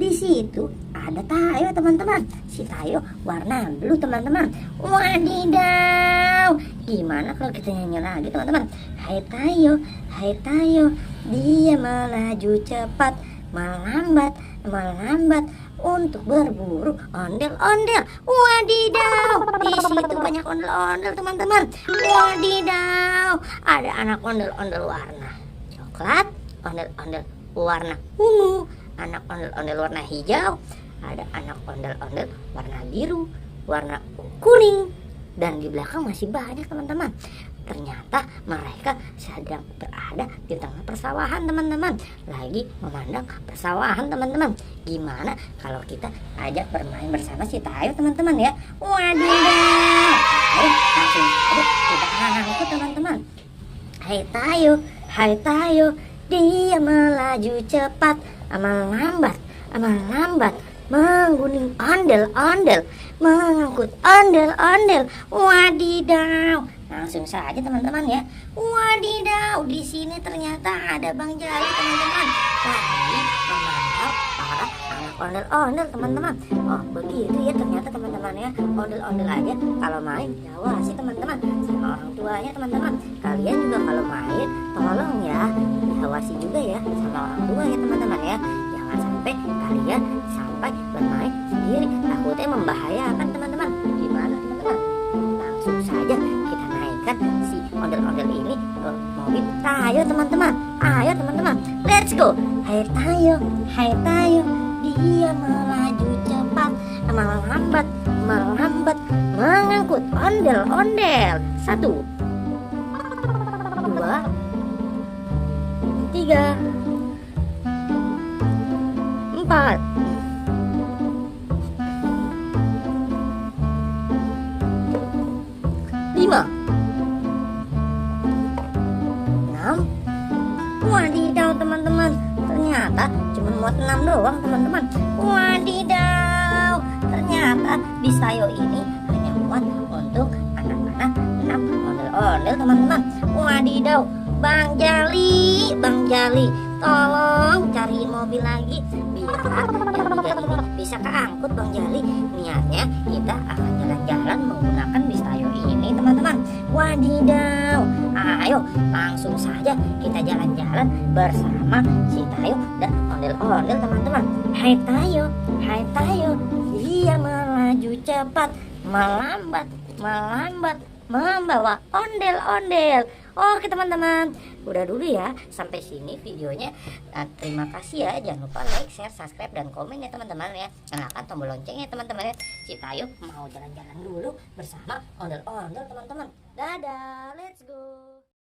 Di situ ada Tayo teman-teman. Si Tayo warna blue teman-teman. Wadidaw, gimana kalau kita nyanyi lagi teman-teman? Hai Tayo, hai Tayo, dia melaju cepat, melambat, melambat untuk berburu ondel-ondel. Wadidaw, di situ banyak ondel-ondel teman-teman. Wadidaw, ada anak ondel-ondel warna coklat, ondel-ondel warna ungu, anak ondel-ondel warna hijau, ada anak ondel-ondel warna biru, warna kuning, dan di belakang masih banyak teman-teman. Ternyata mereka sedang berada di tengah persawahan teman-teman, lagi memandang persawahan teman-teman. Gimana kalau kita ajak bermain bersama si Tayo teman-teman ya? Wadidaw, ayo langsung aja kita angkut teman-teman. Hai Tayo, hai Tayo, dia melaju cepat, melambat, melambat, menggunting ondel-ondel, mengangkut ondel-ondel. Wadidaw, langsung saja teman-teman ya. Wadidaw, di sini ternyata ada Bang Jali teman-teman, lagi memantau para anak ondel-ondel teman-teman. Oh begitu ya ternyata teman-teman ya. Ondel-ondel aja kalau main diawasi teman-teman sama orang tuanya teman-teman. Kalian juga kalau main tolong ya diawasi juga ya sama orang tua ya teman-teman ya. Jangan sampai kalian sampai bermain sendiri, takutnya membahayakan teman-teman. Gimana teman-teman? Langsung saja kita naikkan si ondel-ondel ini ke mobil Tayo teman-teman. Ayo teman-teman, let's go. Hai Tayo, hai Tayo, dia melaju cepat, melambat, melambat, mengangkut ondel-ondel. 1, 2, 3, 4, 5, 6. Wadidaw teman-teman, ternyata cuma muat 6 doang teman-teman. Wadidaw, ternyata bis Tayo ini hanya muat untuk anak-anak 6 ondel-ondel teman-teman. Wadidaw, Bang Jali, Bang Jali, tolong cari mobil lagi biar yang 3 ini bisa keangkut Bang Jali. Niatnya kita akan jalan-jalan menggunakan bis Tayo ini teman-teman. Wadidaw, ayo langsung saja kita jalan-jalan bersama si Tayo dan ondel-ondel teman-teman. Hai Tayo, hai Tayo, dia melaju cepat, melambat, melambat, membawa ondel-ondel. Oke teman-teman, udah dulu ya sampai sini videonya. Terima kasih ya, jangan lupa like, share, subscribe, dan komen ya teman-teman ya. Nyalakan tombol loncengnya teman-teman ya. Si Tayo mau jalan-jalan dulu bersama ondel-ondel teman-teman. Dadah, let's go.